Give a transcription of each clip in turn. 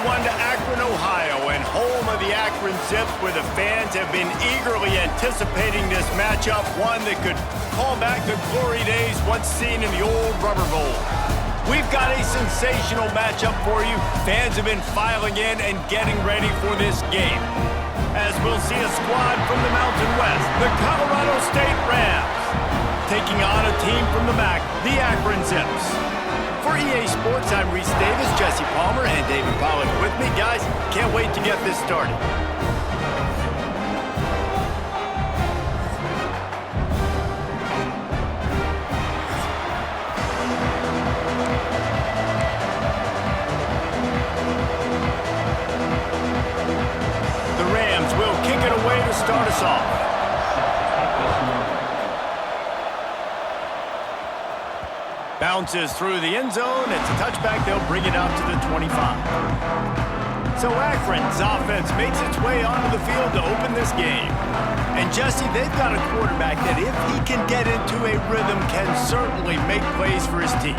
everyone to Akron, Ohio, and home of the Akron Zips, where the fans have been eagerly anticipating this matchup, one that could call back the glory days once seen in the old Rubber Bowl. We've got a sensational matchup for you. Fans have been filing in and getting ready for this game, as we'll see a squad from the Mountain West, the Colorado State Rams, taking on a team from the MAC, the Akron Zips. For EA Sports, I'm Reese Davis, Jesse Palmer, and David Pollack with me. Guys, can't wait to get this started. The Rams will kick it away to start us off. Bounces through the end zone. It's a touchback. They'll bring it out to the 25. So Akron's offense makes its way onto the field to open this game. And Jesse, they've got a quarterback that if he can get into a rhythm can certainly make plays for his team.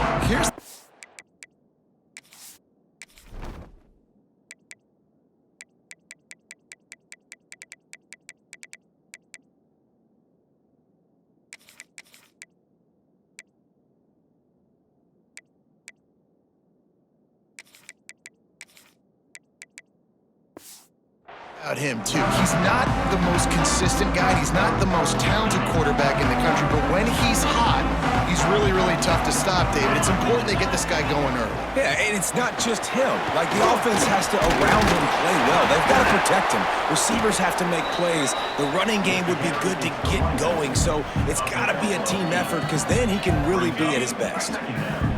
Him too. He's not the most consistent guy. He's not the most talented quarterback in the country, but when he's hot, he's really, really tough to stop, David. It's important they get this guy going early. Yeah, and it's not just him. Like, the offense has to, around him, play well. They've got to protect him. Receivers have to make plays. The running game would be good to get going, so it's got to be a team effort, because then he can really be at his best.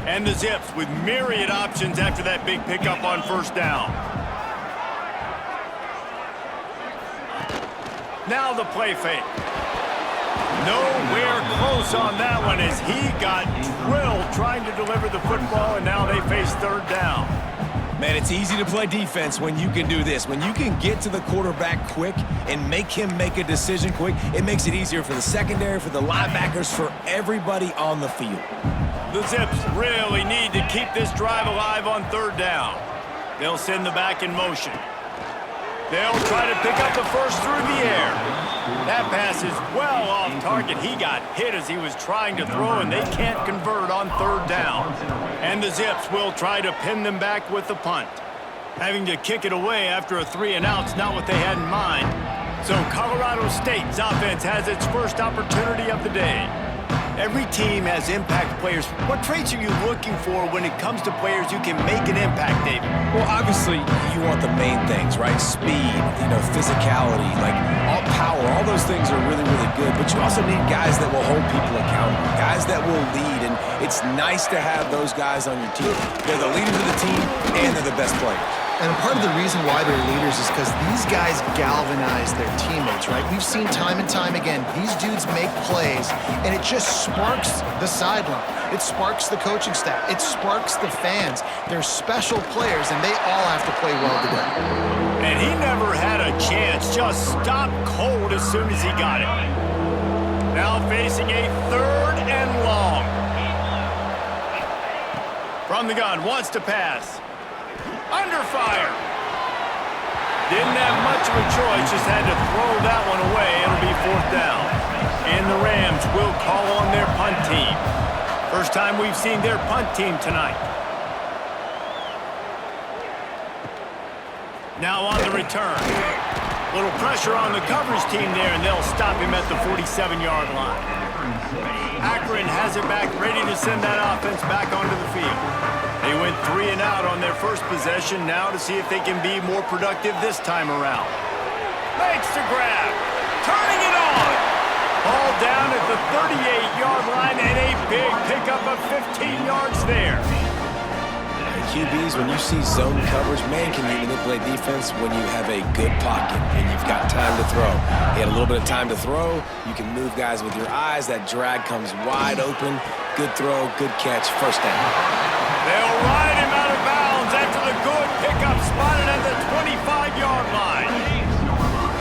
And the Zips with myriad options after that big pickup on first down. Now the play fake. Nowhere close on that one as he got drilled trying to deliver the football, and now they face third down. Man, it's easy to play defense when you can do this. When you can get to the quarterback quick and make him make a decision quick, it makes it easier for the secondary, for the linebackers, for everybody on the field. The Zips really need to keep this drive alive on third down. They'll send the back in motion. They'll try to pick up the first through the air. That pass is well off target. He got hit as he was trying to throw, and they can't convert on third down. And the Zips will try to pin them back with the punt. Having to kick it away after a 3-and-out's not what they had in mind. So Colorado State's offense has its first opportunity of the day. Every team has impact players. What traits are you looking for when it comes to players who can make an impact, David? Well, obviously, you want the main things, right? Speed, physicality, like all power. All those things are really, really good. But you also need guys that will hold people accountable, guys that will lead. And it's nice to have those guys on your team. They're the leaders of the team, and they're the best players. And part of the reason why they're leaders is because these guys galvanize their teammates, right? We've seen time and time again, these dudes make plays, and it just sparks the sideline. It sparks the coaching staff. It sparks the fans. They're special players, and they all have to play well today. And he never had a chance. Just stopped cold as soon as he got it. Now facing a third and long. From the gun, wants to pass. Under fire. Didn't have much of a choice, just had to throw that one away. It'll be fourth down. And the Rams will call on their punt team. First time we've seen their punt team tonight. Now on the return. Little pressure on the coverage team there, and they'll stop him at the 47-yard line. Akron has it back, ready to send that offense back onto the field. They went 3-and-out on their first possession, now to see if they can be more productive this time around. Makes the grab, turning it on. Ball down at the 38-yard line, and a big pickup of 15 yards there. QBs, when you see zone coverage, man, can you manipulate defense when you have a good pocket and you've got time to throw. He had a little bit of time to throw. You can move guys with your eyes. That drag comes wide open. Good throw, good catch, first down. They'll ride him out of bounds after the good pickup, spotted at the 25-yard line.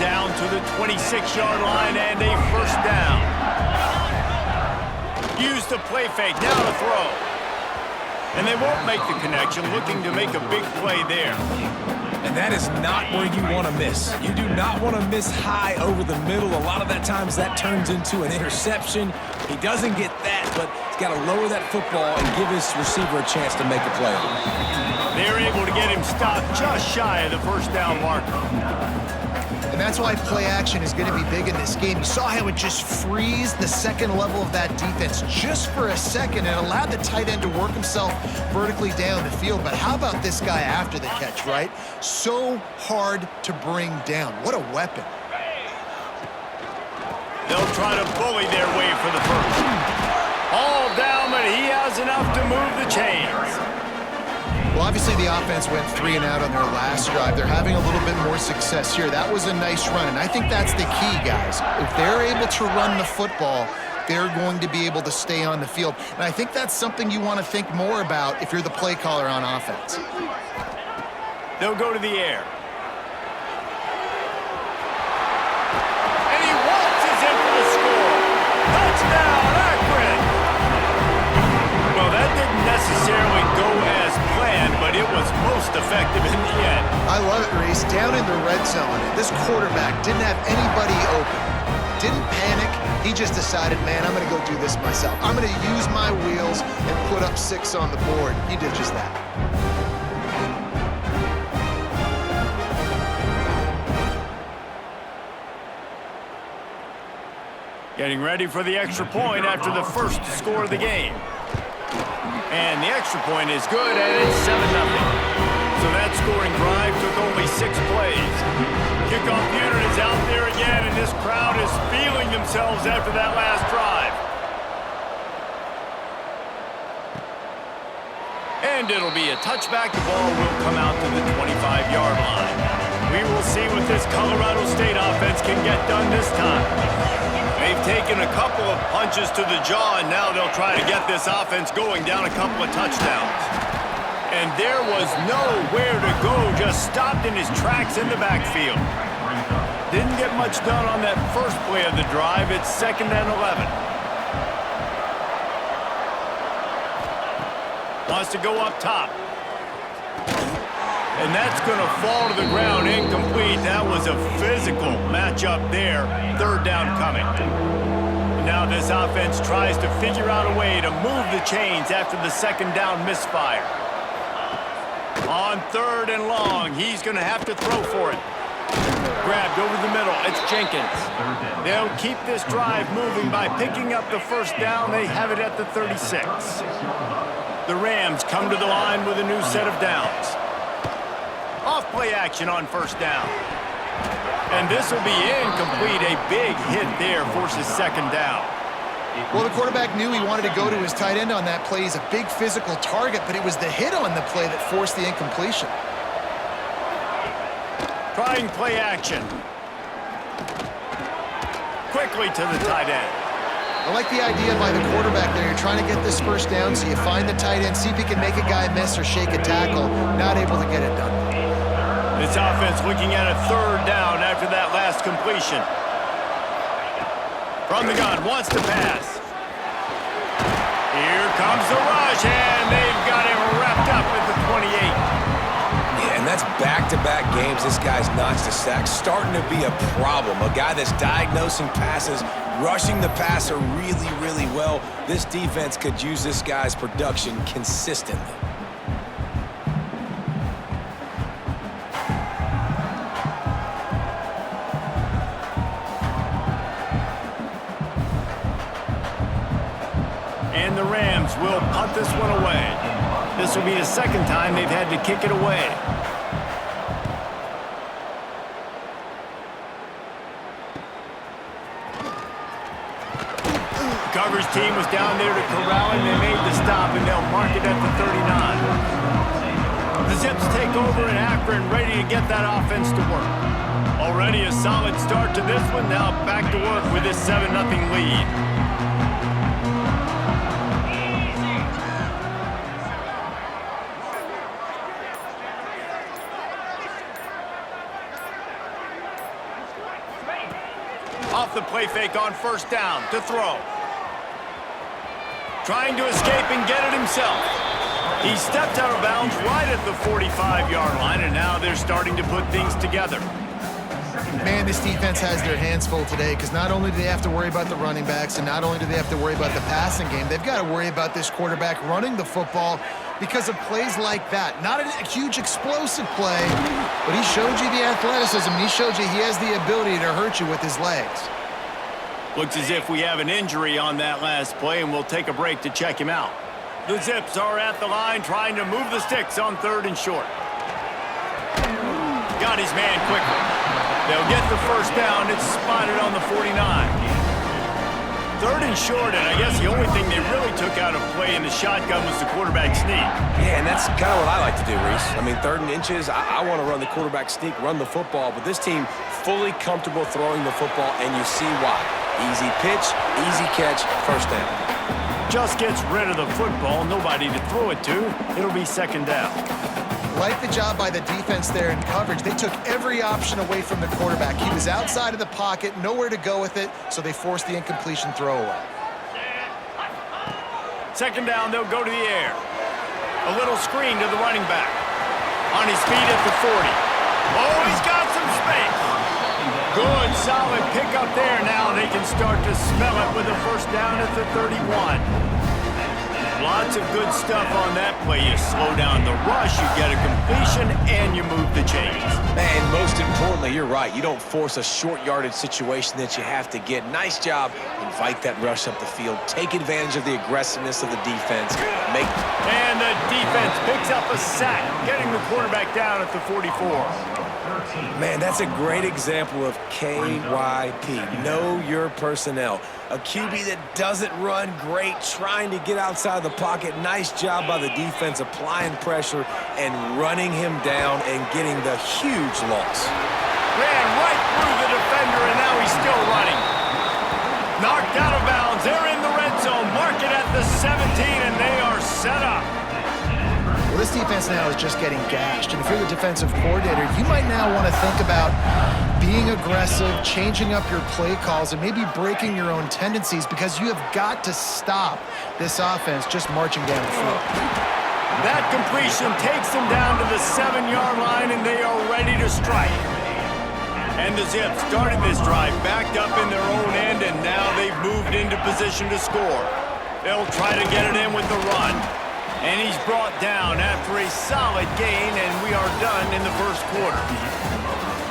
Down to the 26-yard line and a first down. Use the play fake, now to throw. And they won't make the connection, looking to make a big play there. And that is not where you want to miss. You do not want to miss high over the middle. A lot of that times that turns into an interception. He doesn't get that, but he's got to lower that football and give his receiver a chance to make a play. They're able to get him stopped just shy of the first down marker. And that's why play action is going to be big in this game. You saw how it just frees the second level of that defense just for a second and allowed the tight end to work himself vertically down the field. But how about this guy after the catch, right? So hard to bring down. What a weapon. They'll try to bully their way for the first. All down, but he has enough to move the chains. Well, obviously the offense went 3 and out on their last drive. They're having a little bit more success here. That was a nice run, and I think that's the key, guys. If they're able to run the football, they're going to be able to stay on the field. And I think that's something you want to think more about if you're the play caller on offense. They'll go to the air. And he waltzes in for the score. Touchdown, Akron! Well, that didn't necessarily go as planned, but it was most effective in the end. I love it, Reese. Down in the red zone, this quarterback didn't have anybody open. Didn't panic. He just decided, man, I'm going to go do this myself. I'm going to use my wheels and put up 6 on the board. He did just that. Getting ready for the extra point after the first score of the game. And the extra point is good, and it's 7-0. So that scoring drive took only 6 plays. Kickoff unit is out there again, and this crowd is feeling themselves after that last drive. And it'll be a touchback. The ball will come out to the 25-yard line. We will see what this Colorado State offense can get done this time. They've taken a couple of punches to the jaw, and now they'll try to get this offense going down a couple of touchdowns. And there was nowhere to go, just stopped in his tracks in the backfield. Didn't get much done on that first play of the drive. It's 2nd and 11. Wants to go up top. And that's going to fall to the ground, incomplete. That was a physical matchup there. 3rd down coming. And now this offense tries to figure out a way to move the chains after the 2nd down misfire. On 3rd and long, he's going to have to throw for it. Grabbed over the middle. It's Jenkins. They'll keep this drive moving by picking up the 1st down. They have it at the 36. The Rams come to the line with a new set of downs. Off play action on 1st down. And this will be incomplete. A big hit there forces 2nd down. Well, the quarterback knew he wanted to go to his tight end on that play. He's a big physical target, but it was the hit on the play that forced the incompletion. Trying play action. Quickly to the tight end. I like the idea by the quarterback there. You're trying to get this 1st down, so you find the tight end, see if he can make a guy miss or shake a tackle. Not able to get it done. This offense looking at a 3rd down after that last completion. From the gun, wants to pass. Here comes the rush, and they've got him wrapped up at the 28. Yeah, and that's back-to-back games this guy's notched a sack. Starting to be a problem. A guy that's diagnosing passes, rushing the passer really, really well. This defense could use this guy's production consistently. And the Rams will punt this one away. This will be the 2nd time they've had to kick it away. The coverage team was down there to corral him. They made the stop, and they'll mark it at the 39. The Zips take over in Akron, ready to get that offense to work. Already a solid start to this one. Now back to work with this 7-0 lead. Off the play fake on 1st down to throw. Trying to escape and get it himself. He stepped out of bounds right at the 45-yard line, and now they're starting to put things together. Man, this defense has their hands full today because not only do they have to worry about the running backs and not only do they have to worry about the passing game, they've got to worry about this quarterback running the football because of plays like that. Not a huge explosive play, but he showed you the athleticism. He showed you he has the ability to hurt you with his legs. Looks as if we have an injury on that last play, and we'll take a break to check him out. The Zips are at the line trying to move the sticks on 3rd and short. Got his man quickly. They'll get the first down. It's spotted on the 49. 3rd and short, and I guess the only thing they really took out of play in the shotgun was the quarterback sneak. Yeah, and that's kind of what I like to do, Reese. I mean, 3rd and inches, I want to run the quarterback sneak, run the football, but this team fully comfortable throwing the football, and you see why. Easy pitch, easy catch, first down. Just gets rid of the football, nobody to throw it to. It'll be 2nd down. Like the job by the defense there in coverage. They took every option away from the quarterback. He was outside of the pocket, nowhere to go with it, so they forced the incompletion throwaway. 2nd down, they'll go to the air. A little screen to the running back. On his feet at the 40. Oh, he's got some space. Good, solid pickup there. Now they can start to smell it with a first down at the 31. Lots of good stuff on that play. You slow down the rush, you get a completion, and you move the chains. And most importantly, you're right. You don't force a short yardage situation that you have to get. Nice job. Invite that rush up the field. Take advantage of the aggressiveness of the defense. And the defense picks up a sack, getting the quarterback down at the 44. Man, that's a great example of KYP. Know your personnel. A QB that doesn't run great, trying to get outside the pocket. Nice job by the defense applying pressure and running him down and getting the huge loss. Ran right through the defender, and now he's still running. Knocked out of bounds. They're in the red zone. Mark it at the 17, and they are set up. Well, this defense now is just getting gashed. And if you're the defensive coordinator, you might now want to think about being aggressive, changing up your play calls, and maybe breaking your own tendencies because you have got to stop this offense just marching down the field. That completion takes them down to the 7-yard line, and they are ready to strike. And the Zips started this drive backed up in their own end, and now they've moved into position to score. They'll try to get it in with the run. And he's brought down after a solid gain, and we are done in the first quarter.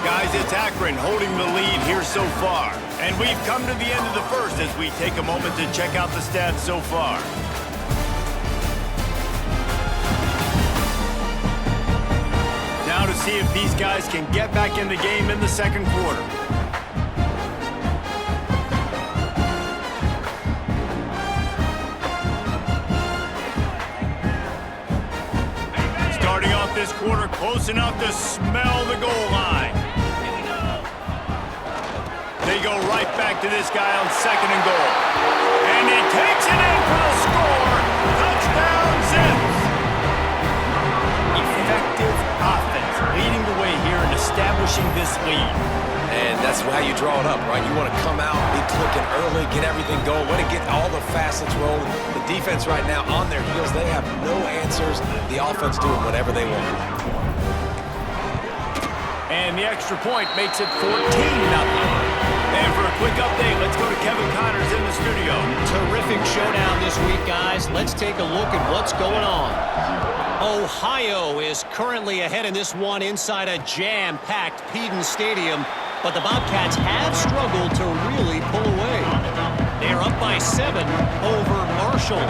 Guys, it's Akron holding the lead here so far. And we've come to the end of the first as we take a moment to check out the stats so far. Now to see if these guys can get back in the game in the second quarter. Starting off this quarter close enough to smell the goal line. They go right back to this guy on 2nd and goal. And he takes it in for the score. Touchdown, Zips. Effective offense leading the way here and establishing this lead. And that's how you draw it up, right? You want to come out, be clicking early, get everything going, want to get all the facets rolling. The defense right now on their heels, they have no answers. The offense doing whatever they want. And the extra point makes it 14-0. And for a quick update, let's go to Kevin Connors in the studio. Terrific showdown this week, guys. Let's take a look at what's going on. Ohio is currently ahead in this one inside a jam-packed Peden Stadium, but the Bobcats have struggled to really pull away. They're up by 7 over Marshall.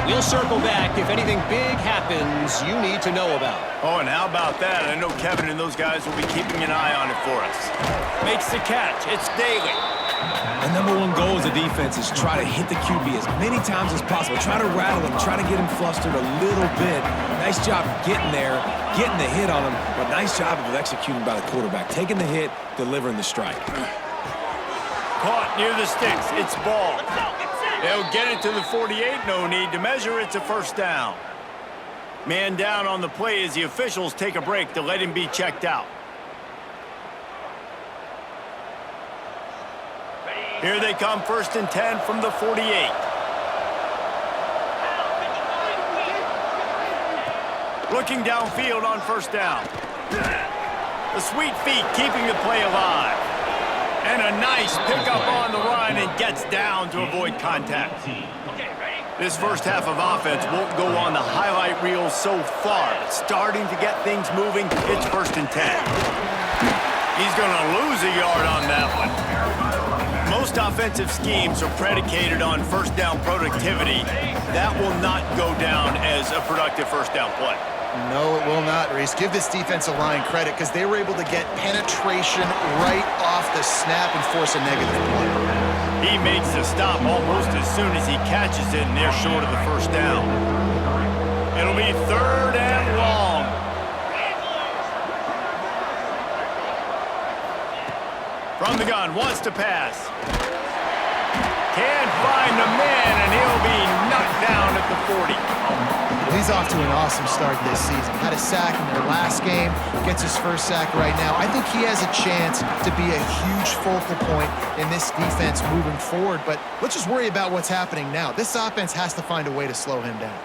We'll circle back if anything big happens you need to know about. Oh, and how about that? I know Kevin and those guys will be keeping an eye on it for us. Makes the catch. It's Daly. The #1 goal as a defense is try to hit the QB as many times as possible. Try to rattle him, try to get him flustered a little bit. Nice job getting there, getting the hit on him, but nice job of executing by the quarterback. Taking the hit, delivering the strike. Caught near the sticks. It's ball. They'll get it to the 48. No need to measure. It's a first down. Man down on the play as the officials take a break to let him be checked out. Here they come, 1st and 10 from the 48. Looking downfield on first down. The sweet feet keeping the play alive. And a nice pickup on the run and gets down to avoid contact. This first half of offense won't go on the highlight reel so far. But starting to get things moving, it's 1st and 10. He's going to lose a yard on that one. Most offensive schemes are predicated on first down productivity. That will not go down as a productive first down play. No, it will not, Reese. Give this defensive line credit because they were able to get penetration right off the snap and force a negative play. He makes the stop almost as soon as he catches it, and they're short of the first down. It'll be 3rd and long. From the gun, wants to pass. Can't find the man, and he'll be knocked down at the 40. He's off to an awesome start this season. Had a sack in their last game, gets his first sack right now. I think he has a chance to be a huge focal point in this defense moving forward, but let's just worry about what's happening now. This offense has to find a way to slow him down.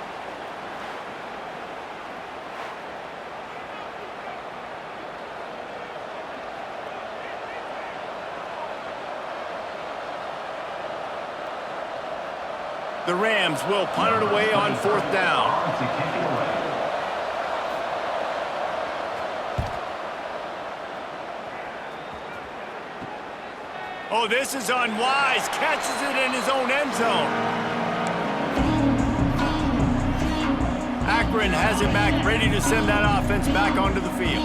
The Rams will punt it away on 4th down. Oh, this is unwise. Catches it in his own end zone. Akron has it back, ready to send that offense back onto the field.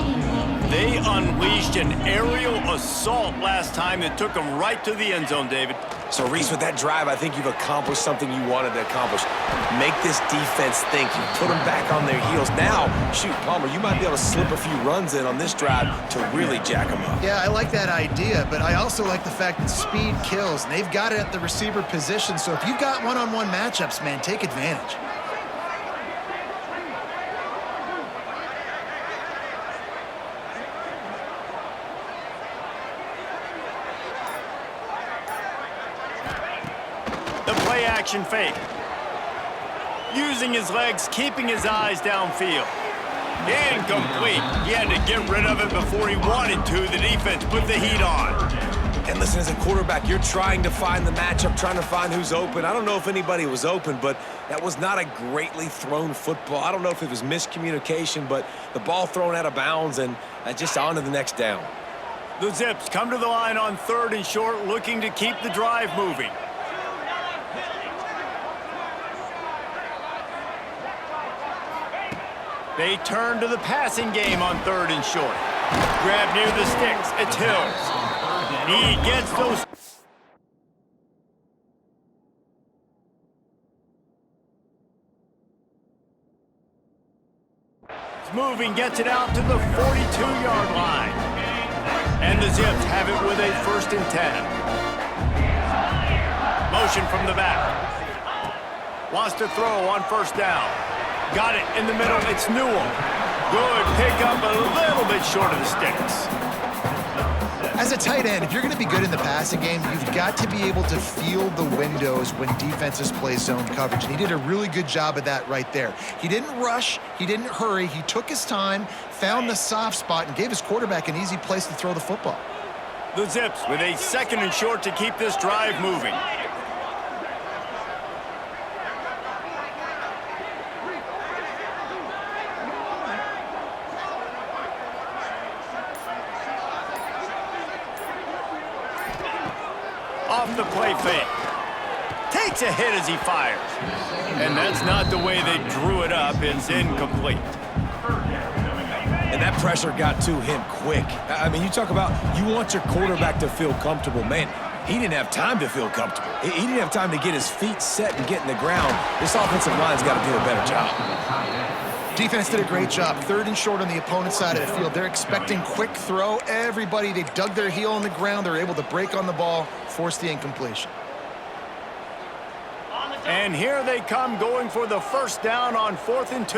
They unleashed an aerial assault last time that took them right to the end zone, David. So, Reese, with that drive, I think you've accomplished something you wanted to accomplish. Make this defense think. You put them back on their heels. Now, shoot, Palmer, you might be able to slip a few runs in on this drive to really jack them up. Yeah, I like that idea, but I also like the fact that speed kills, and they've got it at the receiver position, so if you've got one-on-one matchups, man, take advantage. Action fake. Using his legs, keeping his eyes downfield. Incomplete. He had to get rid of it before he wanted to. The defense put the heat on. And listen, as a quarterback, you're trying to find the matchup, trying to find who's open. I don't know if anybody was open, but that was not a greatly thrown football. I don't know if it was miscommunication, but the ball thrown out of bounds and just on to the next down. The Zips come to the line on 3rd and short, looking to keep the drive moving. They turn to the passing game on 3rd and short. Grab near the sticks. It's Hills. He gets those. It's moving, gets it out to the 42-yard line. And the Zips have it with a 1st and 10. Motion from the back. Wants to throw on 1st down. Got it in the middle. It's Newell. Good pickup, a little bit short of the sticks. As a tight end, if you're going to be good in the passing game, you've got to be able to field the windows when defenses play zone coverage. And he did a really good job of that right there. He didn't rush. He didn't hurry. He took his time, found the soft spot, and gave his quarterback an easy place to throw the football. The Zips with a 2nd and short to keep this drive moving. Off the play fake. Takes a hit as he fires. And that's not the way they drew it up. It's incomplete. And that pressure got to him quick. I mean, you talk about you want your quarterback to feel comfortable. Man, he didn't have time to feel comfortable. He didn't have time to get his feet set and get in the ground. This offensive line's got to do a better job. Defense did a great job. 3rd and short on the opponent's side of the field. They're expecting quick throw. Everybody, they dug their heel on the ground. They're able to break on the ball, force the incompletion. And here they come going for the 1st down on 4th and 2.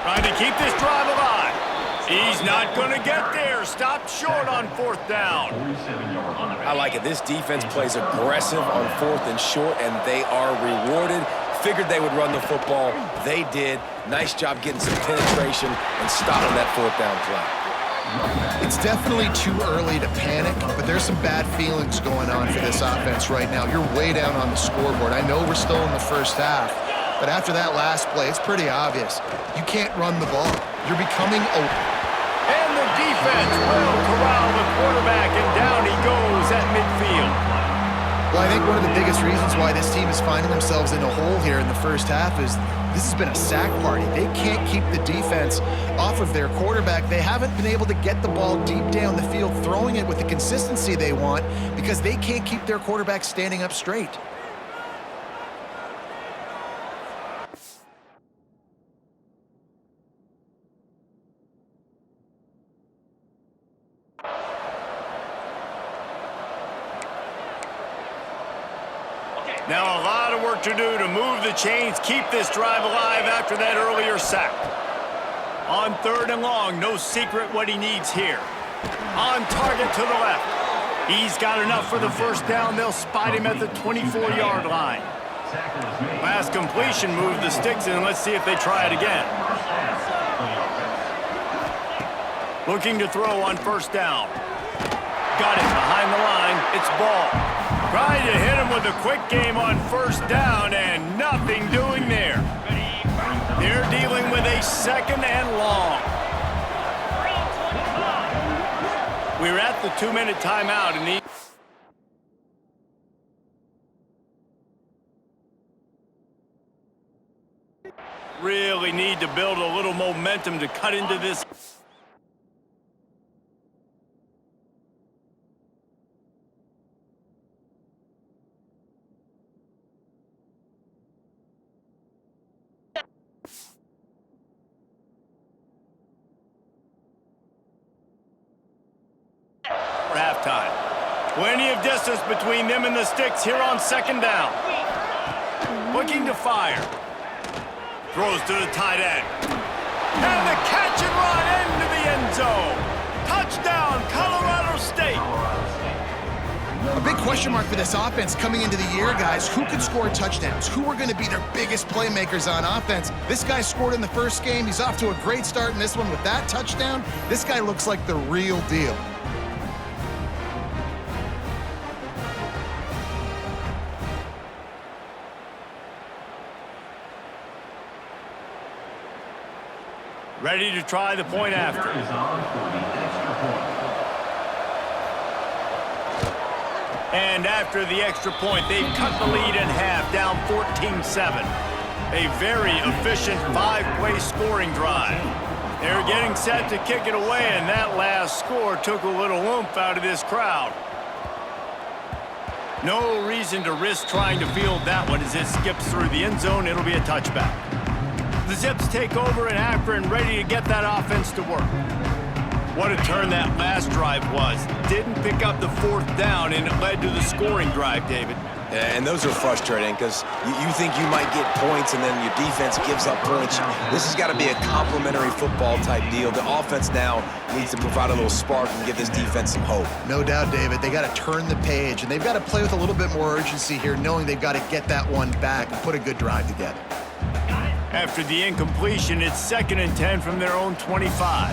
Trying to keep this drive alive. He's not going to get there. Stopped short on 4th down. I like it. This defense plays aggressive on 4th and short, and they are rewarded. figured they would run the football. They did. Nice job getting some penetration and stopping that fourth down play. It's definitely too early to panic, but there's some bad feelings going on for this offense right now. You're way down on the scoreboard. I know we're still in the first half, but after that last play, it's pretty obvious. You can't run the ball. You're becoming open. And the defense will corral the quarterback, and down he goes at midfield. Well, I think one of the biggest reasons why this team is finding themselves in a hole here in the first half is this has been a sack party. They can't keep the defense off of their quarterback. They haven't been able to get the ball deep down the field, throwing it with the consistency they want because they can't keep their quarterback standing up straight. Now a lot of work to do to move the chains, keep this drive alive after that earlier sack. On 3rd and long, no secret what he needs here. On target to the left. He's got enough for the first down. They'll spot him at the 24-yard line. Last completion moved the sticks in. Let's see if they try it again. Looking to throw on 1st down. Got it behind the line. It's ball. Trying to hit him with a quick game on 1st down, and nothing doing there. They're dealing with a 2nd and long. We're at the 2-minute timeout, and really need to build a little momentum to cut into this. Halftime. Plenty of distance between them and the sticks here on 2nd down. Looking to fire. Throws to the tight end. And the catch and run into the end zone. Touchdown, Colorado State. A big question mark for this offense coming into the year, guys. Who could score touchdowns? Who are going to be their biggest playmakers on offense? This guy scored in the first game. He's off to a great start in this one with that touchdown. This guy looks like the real deal. Ready to try the point after. And after the extra point, they've cut the lead in half, down 14-7. A very efficient 5-play scoring drive. They're getting set to kick it away, and that last score took a little oomph out of this crowd. No reason to risk trying to field that one as it skips through the end zone. It'll be a touchback. The Zips take over in Akron, ready to get that offense to work. What a turn that last drive was. Didn't pick up the 4th down, and it led to the scoring drive, David. Yeah, and those are frustrating because you think you might get points and then your defense gives up points. This has got to be a complementary football type deal. The offense now needs to provide a little spark and give this defense some hope. No doubt, David. They got to turn the page, and they've got to play with a little bit more urgency here, knowing they've got to get that one back and put a good drive together. After the incompletion, it's 2nd and 10 from their own 25.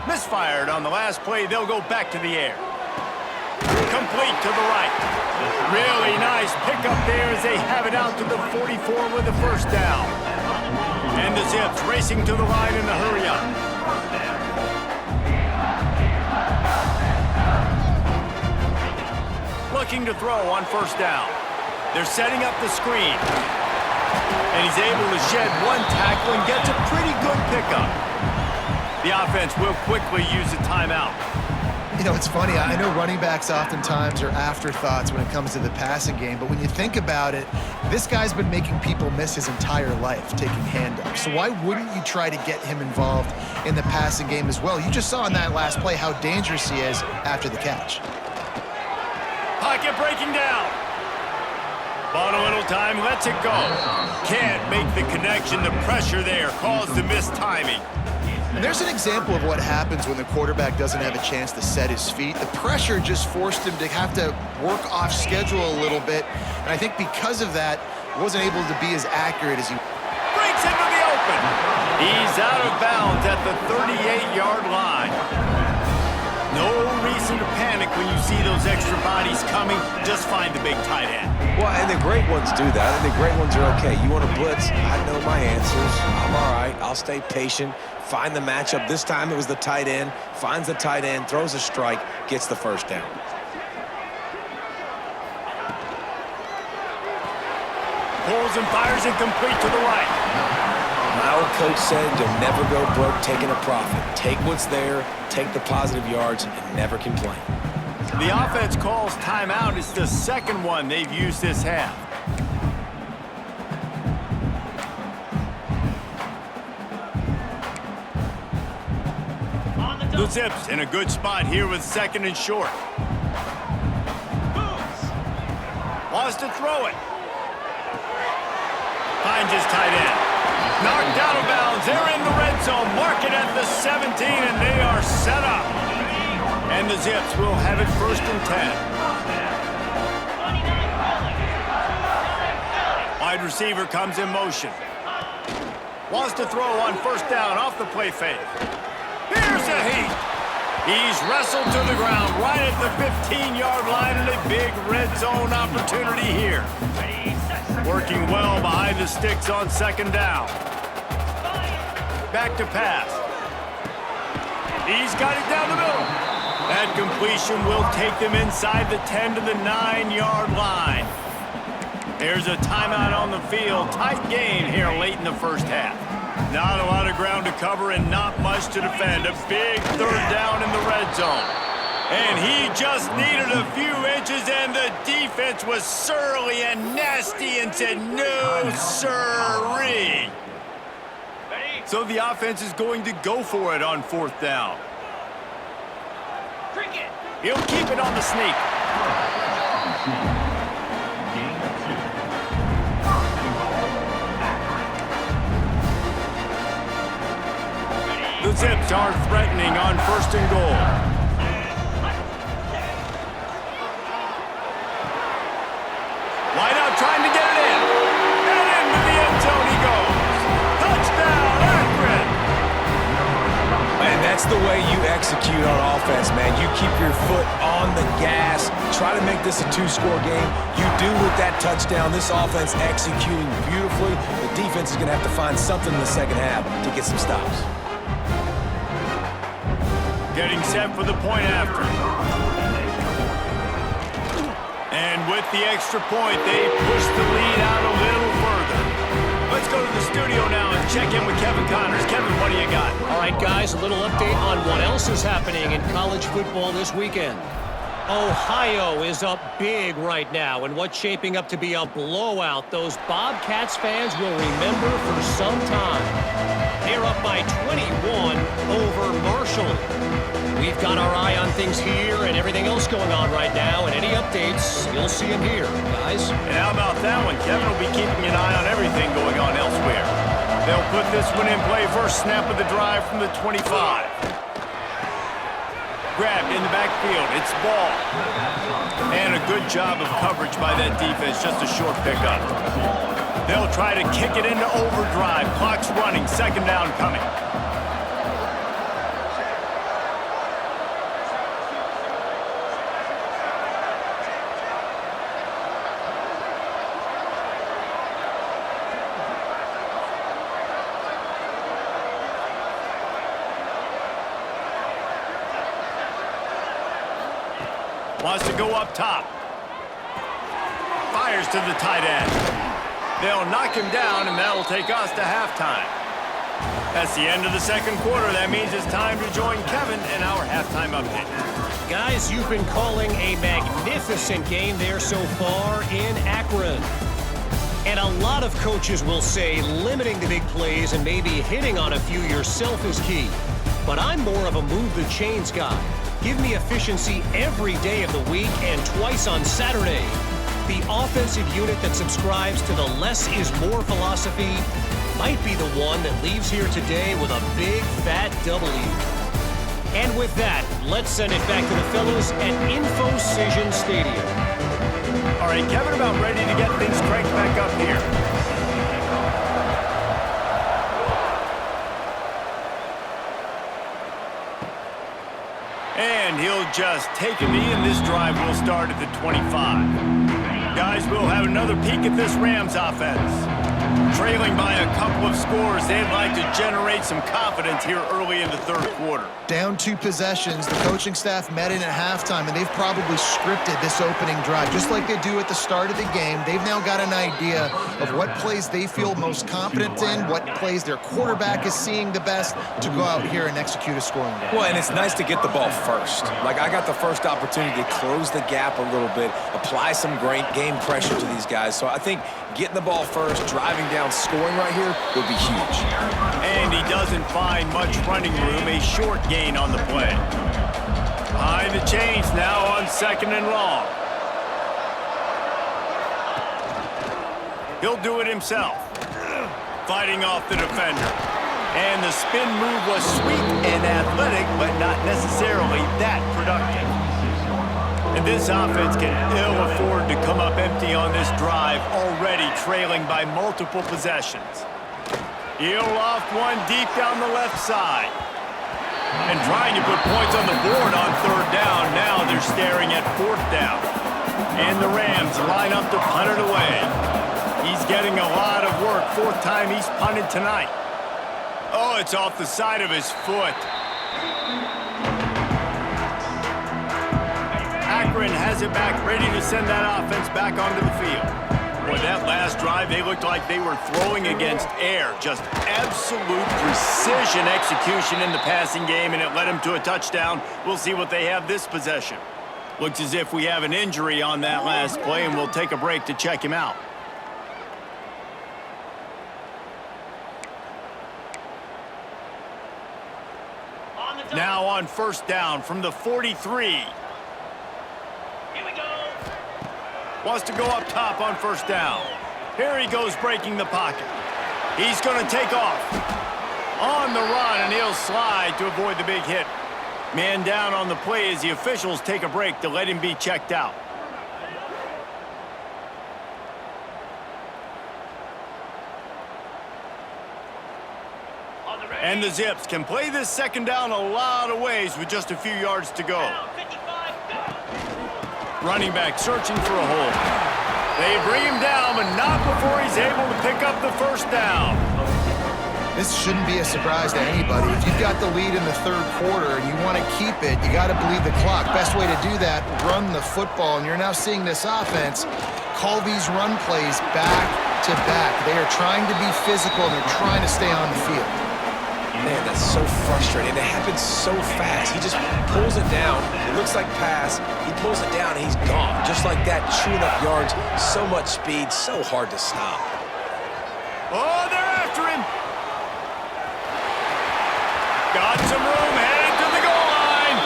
Misfired on the last play. They'll go back to the air. Complete to the right. Really nice pickup there as they have it out to the 44 with the 1st down. And the Zips racing to the line in the hurry up. Looking to throw on 1st down. They're setting up the screen. And he's able to shed one tackle and gets a pretty good pickup. The offense will quickly use a timeout. You know, it's funny. I know running backs oftentimes are afterthoughts when it comes to the passing game, but when you think about it, this guy's been making people miss his entire life taking handoffs. So why wouldn't you try to get him involved in the passing game as well? You just saw in that last play how dangerous he is after the catch. Pocket breaking down. Bought a little time, lets it go. Can't make the connection. The pressure there caused the missed timing. And there's an example of what happens when the quarterback doesn't have a chance to set his feet. The pressure just forced him to have to work off schedule a little bit. And I think because of that, wasn't able to be as accurate as he Breaks into the open. He's out of bounds at the 38-yard line. No reason to panic when you see those extra bodies coming. Just find the big tight end. Well, and the great ones do that, and the great ones are okay. You want to blitz? I know my answers. I'm all right. I'll stay patient, find the matchup. This time it was the tight end. Finds the tight end, throws a strike, gets the first down. Pulls and fires it complete to the right. My old coach said you'll never go broke taking a profit. Take what's there, take the positive yards, and never complain. The offense calls timeout. It's the second one they've used this half. The Zips in a good spot here with second and short. Wants to throw it. Finds his tight end. Knocked out of bounds. They're in the red zone. Mark it at the 17, and they are set up. And the Zips will have it first and 10. Wide receiver comes in motion. Wants to throw on first down off the play fake. Here's a heat. He's wrestled to the ground right at the 15-yard line, and a big red zone opportunity here. Working well behind the sticks on second down. Back to pass. He's got it down the middle. That completion will take them inside the 10 to the 9-yard line. There's a timeout on the field. Tight game here late in the first half. Not a lot of ground to cover and not much to defend. A big third down in the red zone. And he just needed a few inches, and the defense was surly and nasty and said, no, sirree. So the offense is going to go for it on fourth down. He'll keep it on the sneak. The Zips are threatening on first and goal. Wide out trying to get it in. And into the end zone he goes. Touchdown, Akron! Man, that's the way you execute on offense, man. You keep your foot on the gas. Try to make this a two-score game. You do with that touchdown. This offense executing beautifully. The defense is going to have to find something in the second half to get some stops. Getting set for the point after. And with the extra point, they push the lead out a little further. Let's go to the studio now and check in with Kevin Connors. Kevin, what do you got? All right, guys, a little update on what else is happening in college football this weekend. Ohio is up big right now in what's shaping up to be a blowout those Bobcats fans will remember for some time. They're up by 21 over Marshall. We've got our eye on things here and everything else going on right now, and any updates, you'll see them here, guys. And how about that one? Kevin will be keeping an eye on everything going on elsewhere. They'll put this one in play first snap of the drive from the 25. Grabbed in the backfield. It's ball. And a good job of coverage by that defense. Just a short pickup. They'll try to kick it into overdrive. Clock's running. Second down coming. Wants to go up top. Fires to the tight end. They'll knock him down, and that'll take us to halftime. That's the end of the second quarter. That means it's time to join Kevin in our halftime update. Guys, you've been calling a magnificent game there so far in Akron. And a lot of coaches will say limiting the big plays and maybe hitting on a few yourself is key. But I'm more of a move the chains guy. Give me efficiency every day of the week and twice on Saturday. The offensive unit that subscribes to the less is more philosophy might be the one that leaves here today with a big, fat W. And with that, let's send it back to the fellows at InfoCision Stadium. All right, Kevin, about ready to get things cranked back up here. And he'll just take a knee, and this drive will start at the 25. Guys, we'll have another peek at this Rams offense. Trailing by a couple of scores, they'd like to generate some confidence here early in the third quarter. Down 2 possessions, the coaching staff met in at halftime, and they've probably scripted this opening drive. Just like they do at the start of the game, they've now got an idea of what plays they feel most confident in, what plays their quarterback is seeing the best to go out here and execute a scoring drive. Well, and it's nice to get the ball first. Like, I got the first opportunity to close the gap a little bit, apply some great game pressure to these guys. So I think getting the ball first, driving down, scoring right here would be huge. And he doesn't find much running room, a short gain on the play. Behind the chains now on 2nd and long. He'll do it himself. Fighting off the defender. And the spin move was sweet and athletic, but not necessarily that productive. And this offense can ill afford to come up empty on this drive, already trailing by multiple possessions. He'll loft one deep down the left side. And trying to put points on the board on 3rd down. Now they're staring at 4th down. And the Rams line up to punt it away. He's getting a lot of work. 4th time he's punted tonight. Oh, it's off the side of his foot. Akron has it back, ready to send that offense back onto the field. Boy, that last drive, they looked like they were throwing against air. Just absolute precision execution in the passing game, and it led them to a touchdown. We'll see what they have this possession. Looks as if we have an injury on that last play, and we'll take a break to check him out. Now on 1st down from the 43. Wants to go up top on 1st down. Here he goes breaking the pocket. He's going to take off. On the run, and he'll slide to avoid the big hit. Man down on the play as the officials take a break to let him be checked out. And the Zips can play this 2nd down a lot of ways with just a few yards to go. Running back searching for a hole. They bring him down, but not before he's able to pick up the 1st down. This shouldn't be a surprise to anybody. If you've got the lead in the 3rd quarter and you want to keep it, you got to bleed the clock. Best way to do that, run the football. And you're now seeing this offense call these run plays back to back. They are trying to be physical, and they're trying to stay on the field. Man, that's so frustrating. It happens so fast. He just pulls it down. It looks like pass. He pulls it down, and he's gone. Just like that, chewing up yards. So much speed, so hard to stop. Oh, they're after him. Got some room, headed to the goal line.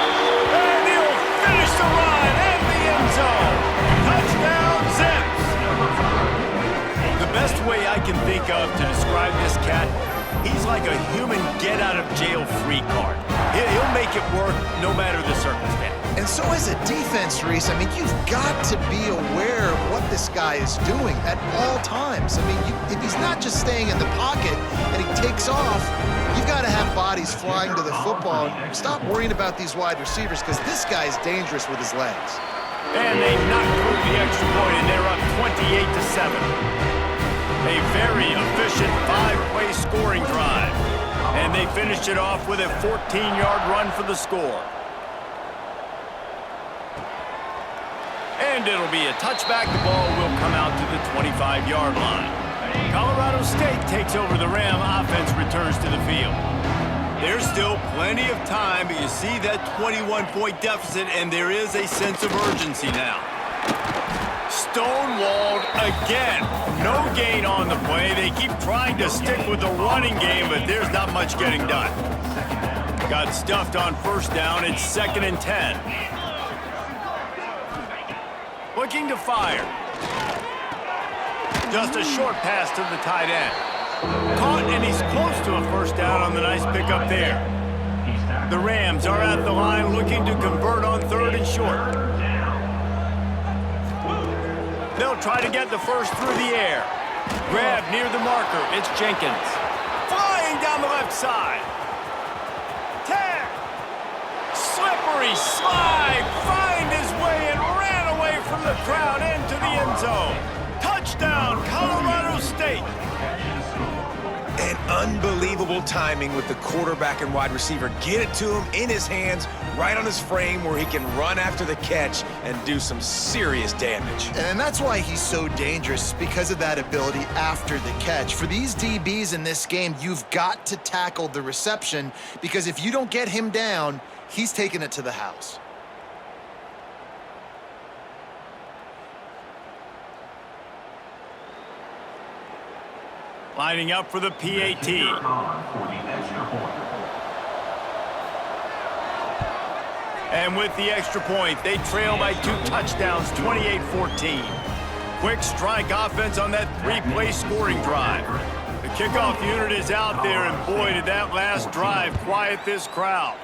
And he'll finish the run in the end zone. Touchdown, Zips. The best way I can think of to describe this cat, he's like a human get-out-of-jail-free card. He'll make it work no matter the circumstance. And so as a defense, Reese, I mean, you've got to be aware of what this guy is doing at all times. I mean, if he's not just staying in the pocket and he takes off, you've got to have bodies flying to the football. And stop worrying about these wide receivers, because this guy is dangerous with his legs. And they knock through the extra point, and they're up 28-7. A very efficient 5-play scoring drive. And they finished it off with a 14-yard run for the score. And it'll be a touchback. The ball will come out to the 25-yard line. Colorado State takes over the Ram. Offense returns to the field. There's still plenty of time, but you see that 21-point deficit, and there is a sense of urgency now. Stonewalled again. No gain on the play. They keep trying to stick with the running game, but there's not much getting done. Got stuffed on 1st down. It's 2nd and 10. Looking to fire. Just a short pass to the tight end. Caught, and he's close to a first down on the nice pickup there. The Rams are at the line looking to convert on 3rd and short. They'll try to get the first through the air. Grab near the marker. It's Jenkins. Flying down the left side. 10. Slippery slide. Find his way and ran away from the crowd into the end zone. Touchdown, Colorado State. And unbelievable timing with the quarterback and wide receiver. Get it to him in his hands, right on his frame where he can run after the catch and do some serious damage. And that's why he's so dangerous, because of that ability after the catch. For these DBs in this game, you've got to tackle the reception, because if you don't get him down, he's taking it to the house. Lining up for the PAT. And with the extra point, they trail by 2 touchdowns, 28-14. Quick strike offense on that 3-play scoring drive. The kickoff unit is out there, and boy, did that last drive quiet this crowd.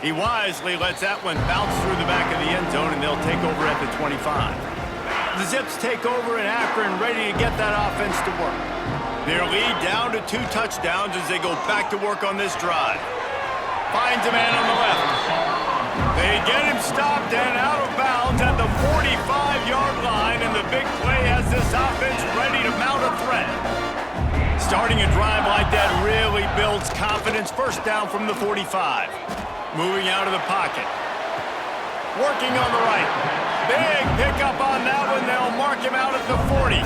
He wisely lets that one bounce through the back of the end zone, and they'll take over at the 25. The Zips take over in Akron, ready to get that offense to work. Their lead down to 2 touchdowns as they go back to work on this drive. Finds a man on the left. They get him stopped and out of bounds at the 45-yard line, and the big play has this offense ready to mount a threat. Starting a drive like that really builds confidence. First down from the 45. Moving out of the pocket. Working on the right. Big pickup on that one. They'll mark him out at the 40.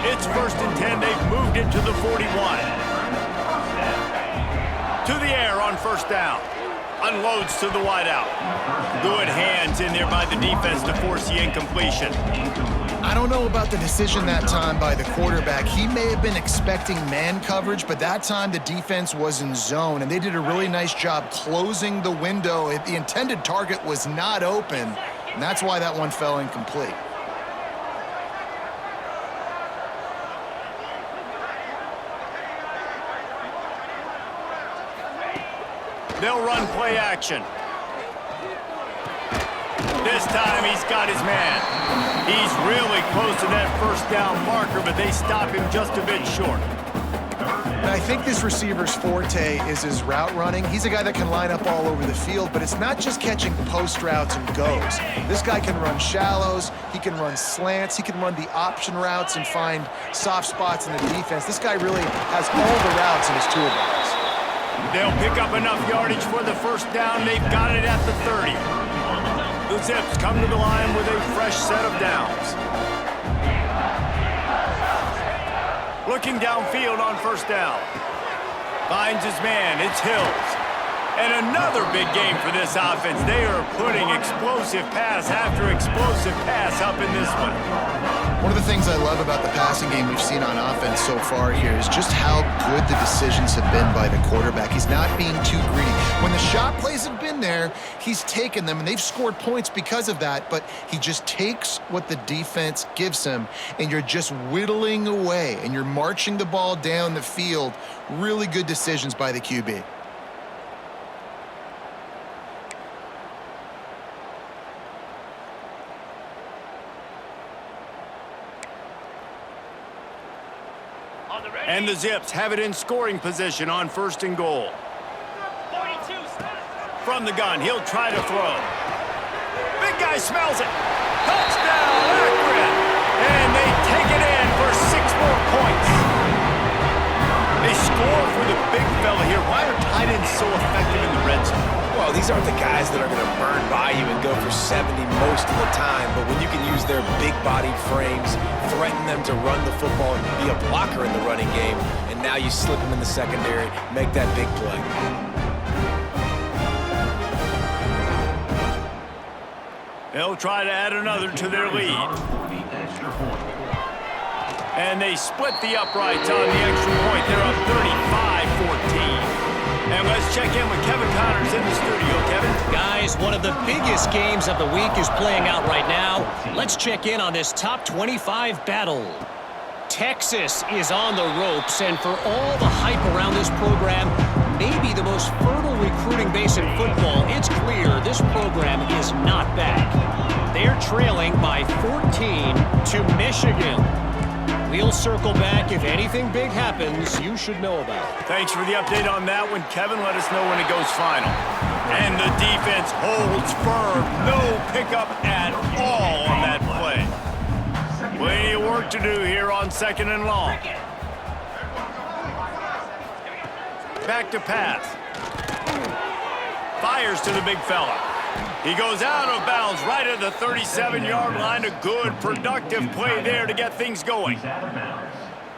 It's 1st and 10. They've moved it to the 41. To the air on 1st down. Unloads to the wideout. Good hands in there by the defense to force the incompletion. I don't know about the decision that time by the quarterback. He may have been expecting man coverage, but that time the defense was in zone, and they did a really nice job closing the window. The intended target was not open, and that's why that one fell incomplete. They'll run play action. This time he's got his man. He's really close to that first down marker, but they stop him just a bit short. And I think this receiver's forte is his route running. He's a guy that can line up all over the field, but it's not just catching post routes and goes. This guy can run shallows, he can run slants, he can run the option routes and find soft spots in the defense. This guy really has all the routes in his toolbox. They'll pick up enough yardage for the first down. They've got it at the 30. The Zips come to the line with a fresh set of downs. Looking downfield on first down. Finds his man. It's Hills. And another big game for this offense. They are putting explosive pass after explosive pass up in this one. One of the things I love about the passing game we've seen on offense so far here is just how good the decisions have been by the quarterback. He's not being too greedy. When the shot plays have been there, he's taken them, and they've scored points because of that, but he just takes what the defense gives him, and you're just whittling away, and you're marching the ball down the field. Really good decisions by the QB. And the Zips have it in scoring position on 1st and goal. 42. From the gun, he'll try to throw. Big guy smells it. Touchdown, Akron! And they take it in for 6 more points. They score for the big fella here. Why are tight ends so effective in the red zone? Well, these aren't the guys that are going to burn by you and go for 70 most of the time, but when you can use their big-bodied frames, threaten them to run the football and be a blocker in the running game, and now you slip them in the secondary, make that big play. They'll try to add another to their lead. And they split the uprights on the extra point. They're up 35-14. And let's check in with Kevin Connors in the studio. Kevin? Guys, one of the biggest games of the week is playing out right now. Let's check in on this top 25 battle. Texas is on the ropes, and for all the hype around this program, maybe the most fertile recruiting base in football, it's clear this program is not back. They're trailing by 14 to Michigan. We'll circle back. If anything big happens, you should know about it. Thanks for the update on that one, Kevin. Let us know when it goes final. And the defense holds firm. No pickup at all on that play. Plenty of work to do here on 2nd and long. Back to pass. Fires to the big fella. He goes out of bounds right at the 37-yard line. A good, productive play there to get things going.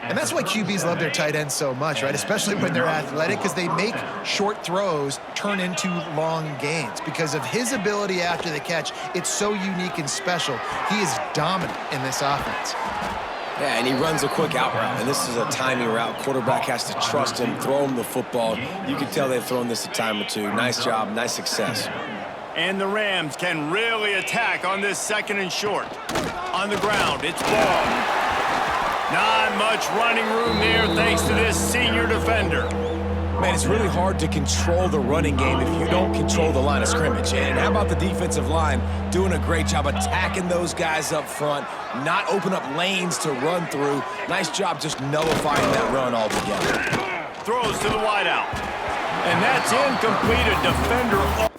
And that's why QBs love their tight ends so much, right? Especially when they're athletic, because they make short throws turn into long gains. Because of his ability after the catch, it's so unique and special. He is dominant in this offense. Yeah, and he runs a quick out route, and this is a timing route. Quarterback has to trust him, throw him the football. You can tell they've thrown this a time or two. Nice job, nice success. And the Rams can really attack on this 2nd and short. On the ground, it's ball. Not much running room there thanks to this senior defender. Man, it's really hard to control the running game if you don't control the line of scrimmage. And how about the defensive line doing a great job attacking those guys up front, not open up lanes to run through. Nice job just nullifying that run altogether. Throws to the wideout. And that's incomplete. A defender.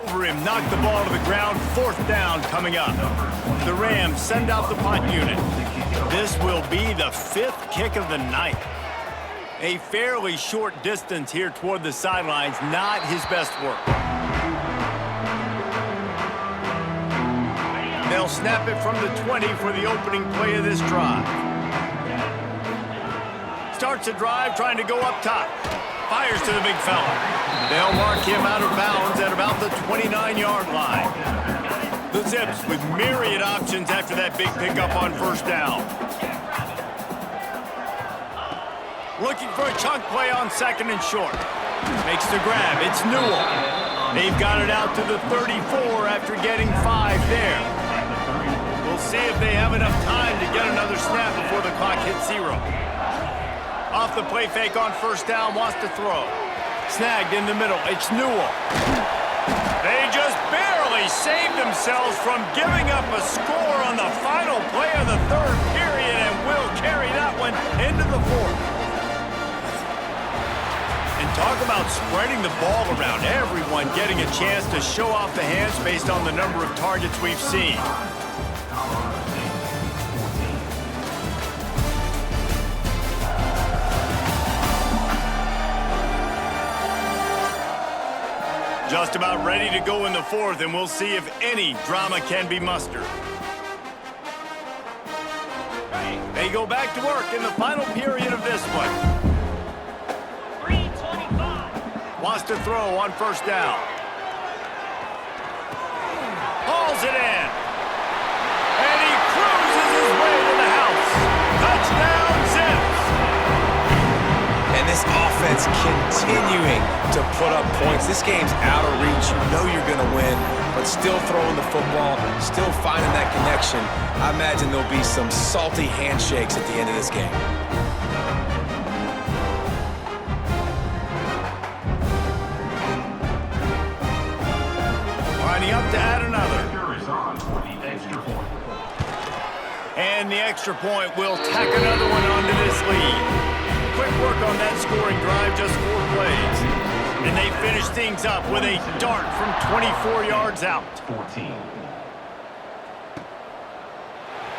Over him, knocked the ball to the ground. 4th down coming up. The Rams send out the punt unit. This will be the 5th kick of the night. A fairly short distance here toward the sidelines, not his best work. They'll snap it from the 20 for the opening play of this drive. Starts a drive trying to go up top. Fires to the big fella. They'll mark him out of bounds at about the 29-yard line. The Zips with myriad options after that big pickup on 1st down. Looking for a chunk play on 2nd and short. Makes the grab. It's Newell. They've got it out to the 34 after getting 5 there. We'll see if they have enough time to get another snap before the clock hits 0. Off the play fake on 1st down, wants to throw. Snagged in the middle, it's Newell. They just barely saved themselves from giving up a score on the final play of the 3rd period and will carry that one into the 4th. And talk about spreading the ball around. Everyone getting a chance to show off the hands based on the number of targets we've seen. Just about ready to go in the 4th, and we'll see if any drama can be mustered. They go back to work in the final period of this one. 3:25. Wants to throw on 1st down. Hauls it in. And he cruises his way to the house. Touchdown, Zips. And this offense continuing to put up points. This game's out of reach. You know you're going to win, but still throwing the football, still finding that connection. I imagine there'll be some salty handshakes at the end of this game. Lining up to add another. And the extra point will tack another one onto this lead. Quick work on that scoring drive, just 4 plays. And they finish things up with a dart from 24 yards out. 14.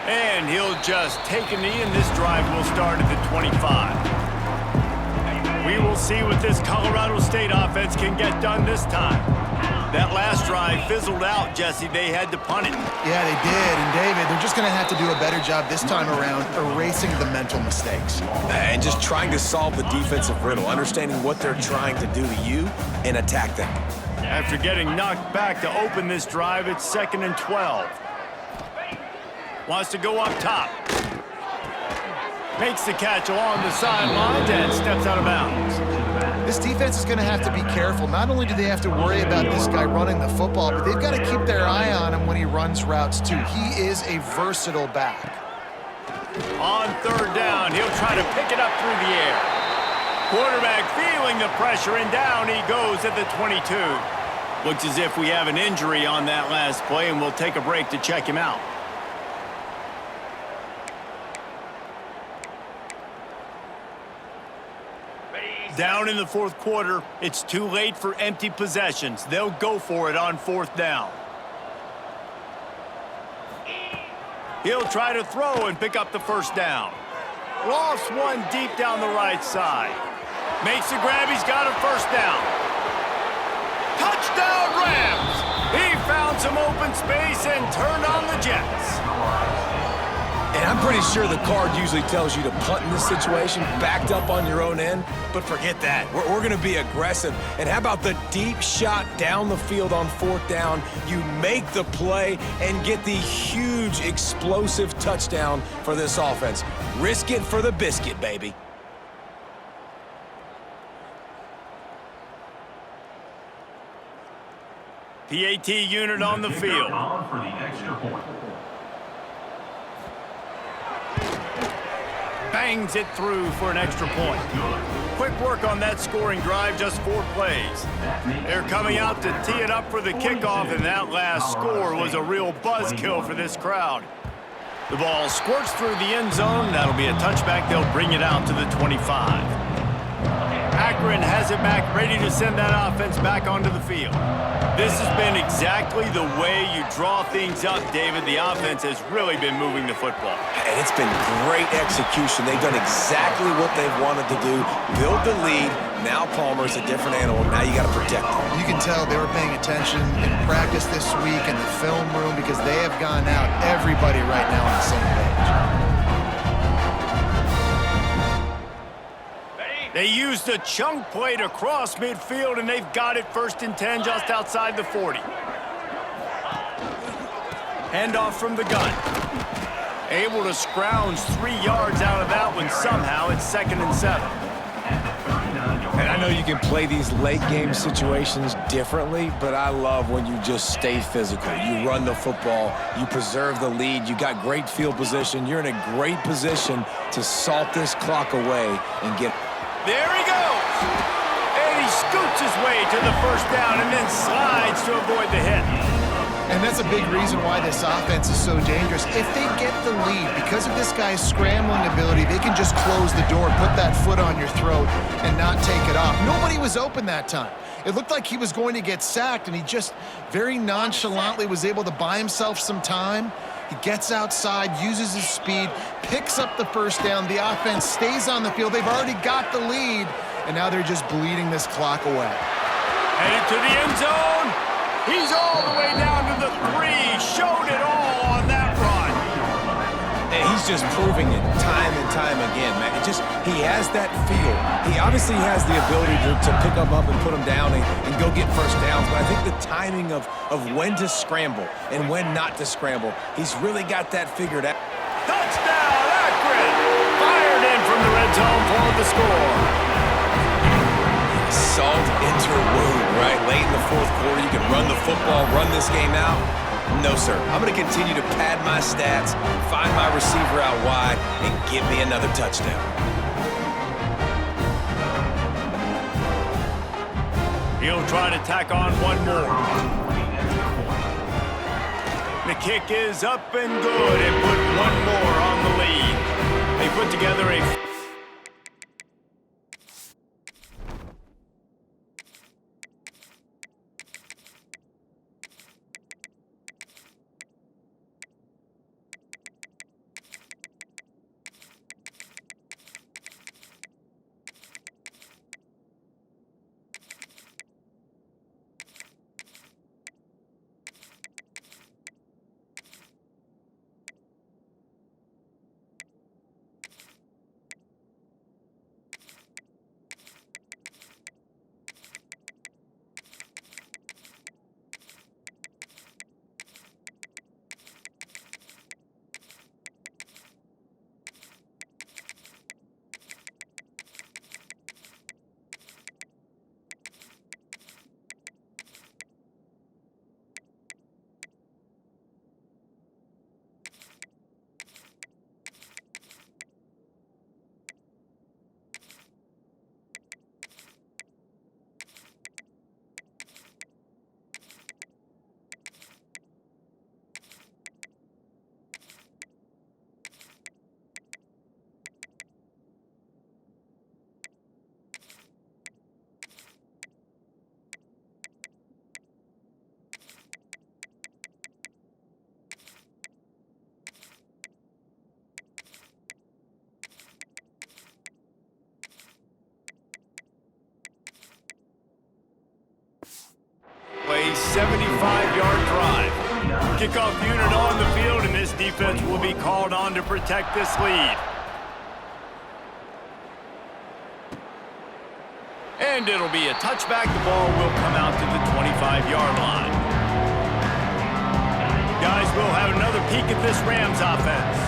And he'll just take a knee, and this drive will start at the 25. We will see what this Colorado State offense can get done this time. That last drive fizzled out, Jesse. They had to punt it. Yeah, they did. And, David, they're just going to have to do a better job this time around erasing the mental mistakes. And just trying to solve the defensive riddle, understanding what they're trying to do to you and attack them. After getting knocked back to open this drive, it's 2nd and 12. Wants to go up top. Makes the catch along the sidelines and steps out of bounds. This defense is going to have to be careful. Not only do they have to worry about this guy running the football, but they've got to keep their eye on him when he runs routes too. He is a versatile back. On third down, he'll try to pick it up through the air. Quarterback feeling the pressure, and down he goes at the 22. Looks as if we have an injury on that last play, and we'll take a break to check him out. Down in the fourth quarter, it's too late for empty possessions. They'll go for it on fourth down. He'll try to throw and pick up the first down. Lost one deep down the right side. Makes the grab. He's got a first down. Touchdown Rams! He found some open space and turned on the Jets. And I'm pretty sure the card usually tells you to punt in this situation, backed up on your own end. But forget that. We're going to be aggressive. And how about the deep shot down the field on fourth down? You make the play and get the huge explosive touchdown for this offense. Risk it for the biscuit, baby. PAT unit on the field. Bangs it through for an extra point. Quick work on that scoring drive, just 4 plays. They're coming out to tee it up for the kickoff, and that last score was a real buzzkill for this crowd. The ball squirts through the end zone. That'll be a touchback. They'll bring it out to the 25. Akron has it back, ready to send that offense back onto the field. This has been exactly the way you draw things up, David. The offense has really been moving the football. And it's been great execution. They've done exactly what they've wanted to do. Build the lead. Now Palmer's a different animal. Now you got to protect him. You can tell they were paying attention in practice this week in the film room because they have gone out, everybody right now on the same page. They used a chunk play to cross midfield, and they've got it 1st and 10 just outside the 40. Handoff from the gun. Able to scrounge 3 yards out of that one somehow. It's 2nd and 7. And I know you can play these late game situations differently, but I love when you just stay physical. You run the football, you preserve the lead, you got great field position. You're in a great position to salt this clock away and get... There he goes! And he scoots his way to the first down and then slides to avoid the hit. And that's a big reason why this offense is so dangerous. If they get the lead, because of this guy's scrambling ability, they can just close the door, put that foot on your throat, and not take it off. Nobody was open that time. It looked like he was going to get sacked, and he just very nonchalantly was able to buy himself some time. He gets outside, uses his speed, picks up the first down. The offense stays on the field. They've already got the lead, and now they're just bleeding this clock away. Headed to the end zone. He's all the way down to the 3. Showed it all on that run. And he's just proving it time and time again, man. He has that feel. He obviously has the ability to pick him up and put him down and go get first downs, but I think the timing of when to scramble and when not to scramble, he's really got that figured out. Touchdown, Akron! Fired in from the red zone for the score. Salt into wound, right? Late in the fourth quarter, you can run the football, run this game out. No, sir. I'm going to continue to pad my stats, find my receiver out wide, and give me another touchdown. He'll try to tack on one more. The kick is up and good and put one more on the lead. They put together a... kickoff unit on the field, and this defense will be called on to protect this lead. And it'll be a touchback. The ball will come out to the 25-yard line. Guys, we'll have another peek at this Rams offense.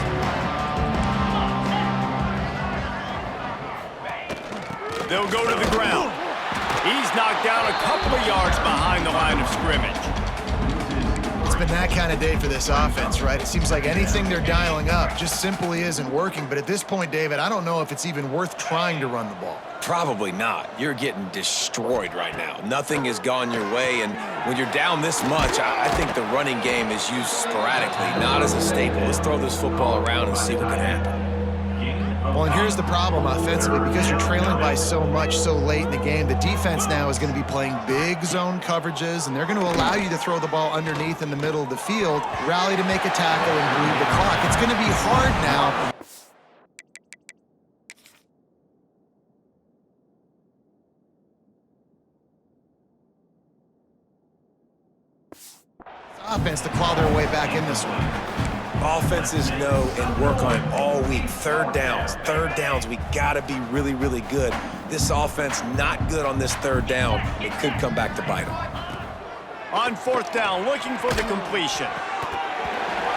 They'll go to the ground. He's knocked down a couple of yards behind the line of scrimmage. It's been that kind of day for this offense, right? It seems like anything they're dialing up just simply isn't working. But at this point, David, I don't know if it's even worth trying to run the ball. Probably not. You're getting destroyed right now. Nothing has gone your way, and when you're down this much, I think the running game is used sporadically, not as a staple. Let's throw this football around and see what can happen. Well, and here's the problem offensively. Because you're trailing by so much so late in the game, the defense now is going to be playing big zone coverages, and they're going to allow you to throw the ball underneath in the middle of the field, rally to make a tackle, and bleed the clock. It's going to be hard now. Offense to claw their way back in this one. Offenses know and work on it all week. Third downs, we gotta be really, really good. This offense not good on this third down. It could come back to bite them. On fourth down, looking for the completion.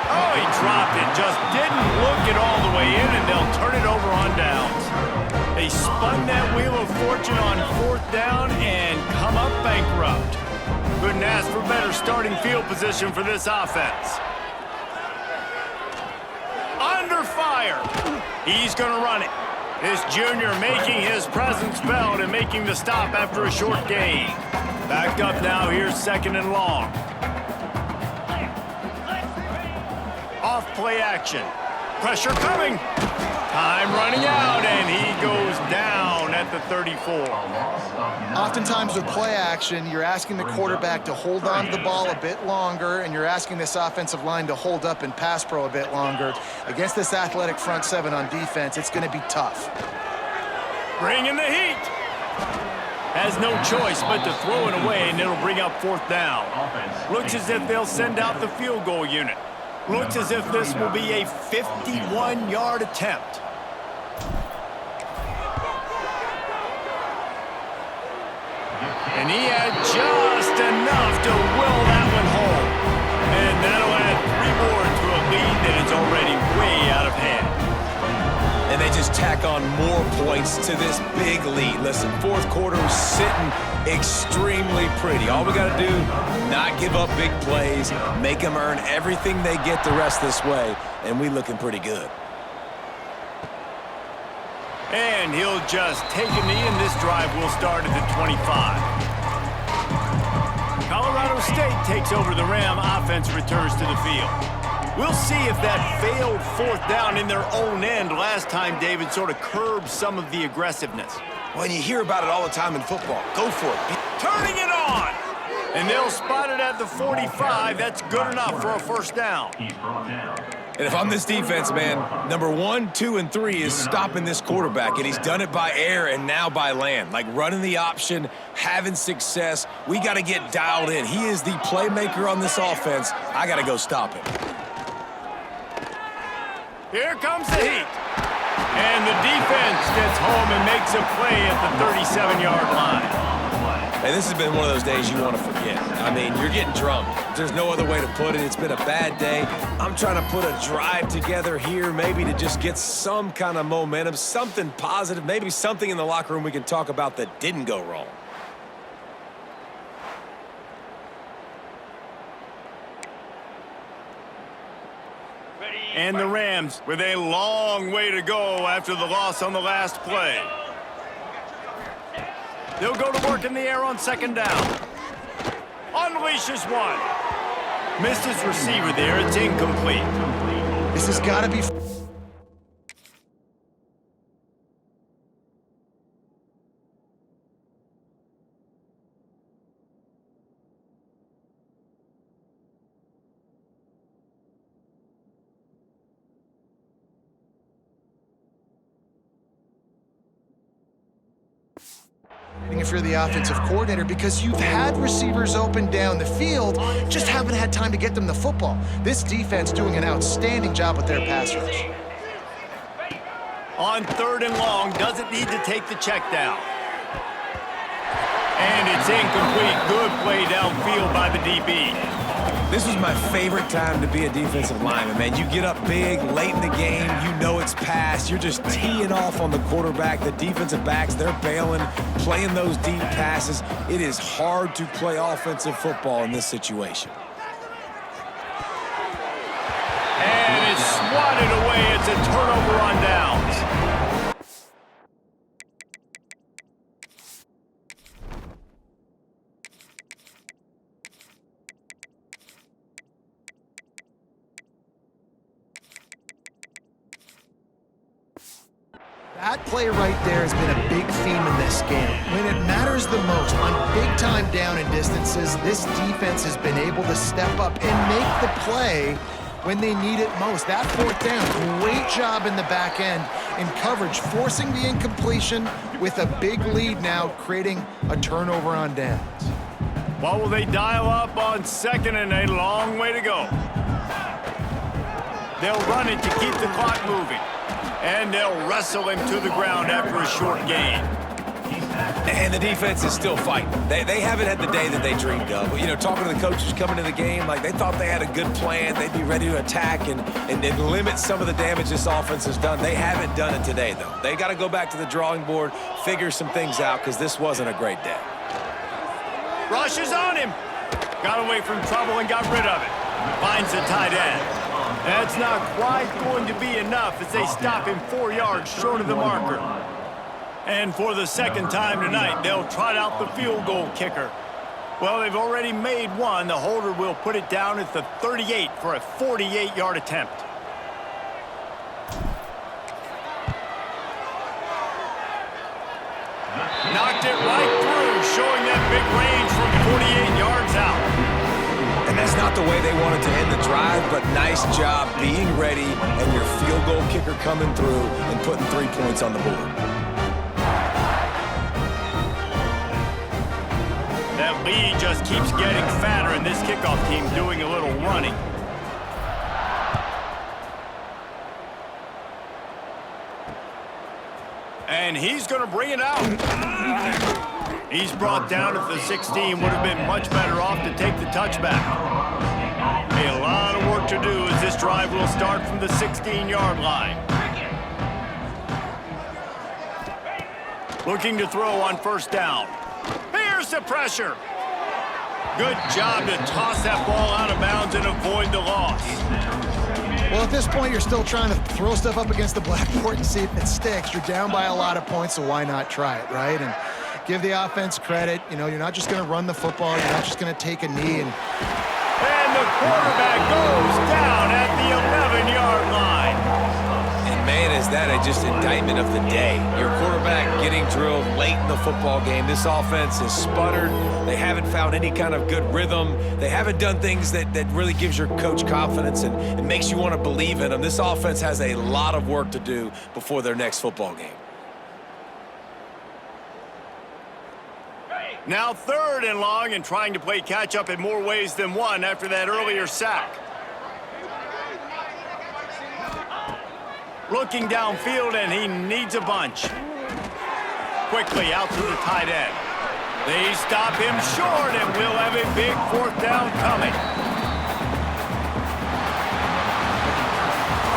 Oh, he dropped it. Just didn't look it all the way in, and they'll turn it over on downs. They spun that wheel of fortune on fourth down and come up bankrupt. Couldn't ask for better starting field position for this offense. Under fire. He's going to run it. This junior making his presence felt and making the stop after a short gain. Back up now. Here's second and long. Off play action. Pressure coming. Time running out, and he goes down at the 34. Oftentimes with play action, you're asking the quarterback to hold on to the ball a bit longer, and you're asking this offensive line to hold up and pass pro a bit longer. Against this athletic front seven on defense, it's going to be tough. Bringing the heat. Has no choice but to throw it away, and it'll bring up fourth down. Looks as if they'll send out the field goal unit. Looks as if this will be a 51-yard attempt. And he had just enough to will that one home. And that'll add 3 more to a lead that is already way out of hand. And they just tack on more points to this big lead. Listen, fourth quarter is sitting extremely pretty. All we got to do, not give up big plays, make them earn everything they get the rest this way, and we looking pretty good. And he'll just take a knee, and this drive will start at the 25. Colorado State takes over the Ram. Offense returns to the field. We'll see if that failed fourth down in their own end last time, David, sort of curbed some of the aggressiveness. Well, and you hear about it all the time in football. Go for it. Turning it on! And they'll spot it at the 45. That's good enough for a first down. And if I'm this defense, man, number 1, 2, and 3 is stopping this quarterback, and he's done it by air and now by land. Like running the option, having success. We got to get dialed in. He is the playmaker on this offense. I got to go stop him. Here comes the heat. And the defense gets home and makes a play at the 37-yard line. And this has been one of those days you want to forget. I mean, you're getting drunk. There's no other way to put it. It's been a bad day. I'm trying to put a drive together here, maybe to just get some kind of momentum, something positive, maybe something in the locker room we can talk about that didn't go wrong. And the Rams with a long way to go after the loss on the last play. They'll go to work in the air on second down. Unleashes one. Missed his receiver there. It's incomplete. This has got to be... frustrating if you're the offensive coordinator because you've had receivers open down the field, just haven't had time to get them the football. This defense doing an outstanding job with their pass rush. On 3rd and long, doesn't need to take the check down. And it's incomplete. Good play downfield by the DB. This was my favorite time to be a defensive lineman, man. You get up big, late in the game, you know it's past. You're just teeing off on the quarterback. The defensive backs, they're bailing, playing those deep passes. It is hard to play offensive football in this situation. And it's swatted away. It's a turnover on downs. That play right there has been a big theme in this game. When it matters the most, on big-time down and distances, this defense has been able to step up and make the play when they need it most. That 4th down, great job in the back end in coverage, forcing the incompletion with a big lead now, creating a turnover on downs. What will they dial up on 2nd and a long way to go? They'll run it to keep the clock moving. And they'll wrestle him to the ground after a short gain. And the defense is still fighting. They haven't had the day that they dreamed of. You know, talking to the coaches coming to the game, like they thought they had a good plan. They'd be ready to attack and limit some of the damage this offense has done. They haven't done it today, though. They got to go back to the drawing board, figure some things out, because this wasn't a great day. Rushes on him. Got away from trouble and got rid of it. Finds the tight end. That's not quite going to be enough as they stop him 4 yards short of the marker. And for the 2nd time tonight, they'll trot out the field goal kicker. Well, they've already made one. The holder will put it down at the 38 for a 48-yard attempt. Knocked it right through, showing that big range from 48 yards out. And that's not the way they wanted to end the drive, but nice job being ready and your field goal kicker coming through and putting 3 points on the board. That lead just keeps getting fatter, and this kickoff team doing a little running. And he's going to bring it out. He's brought down at the 16. Would have been much better off to take the touchback. A lot of work to do as this drive will start from the 16-yard line. Looking to throw on 1st down. Here's the pressure. Good job to toss that ball out of bounds and avoid the loss. Well, at this point, you're still trying to throw stuff up against the blackboard and see if it sticks. You're down by a lot of points, so why not try it, right? And give the offense credit. You know, you're not just going to run the football. You're not just going to take a knee. And the quarterback goes down at the 11-yard line. And, man, is that just indictment of the day. Your quarterback getting drilled late in the football game. This offense has sputtered. They haven't found any kind of good rhythm. They haven't done things that really gives your coach confidence and makes you want to believe in them. This offense has a lot of work to do before their next football game. Now 3rd and long and trying to play catch-up in more ways than one after that earlier sack. Looking downfield, and he needs a bunch. Quickly out to the tight end. They stop him short, and we'll have a big 4th down coming.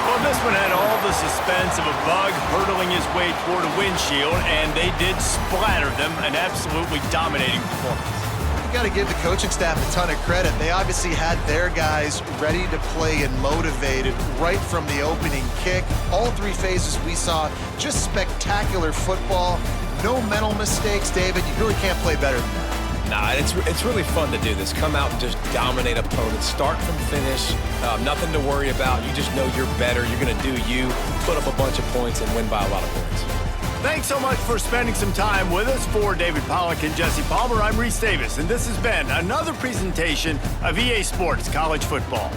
Well, this one had all the suspense of a bug hurtling his way toward a windshield, and they did splatter them. An absolutely dominating performance. you got to give the coaching staff a ton of credit. They obviously had their guys ready to play and motivated right from the opening kick. All 3 phases we saw, just spectacular football. No mental mistakes, David. You really can't play better than that. Nah, it's really fun to do this. Come out and just dominate opponents. Start from finish. Nothing to worry about. You just know you're better. You're going to do you, put up a bunch of points, and win by a lot of points. Thanks so much for spending some time with us. For David Pollack and Jesse Palmer, I'm Reese Davis, and this has been another presentation of EA Sports College Football.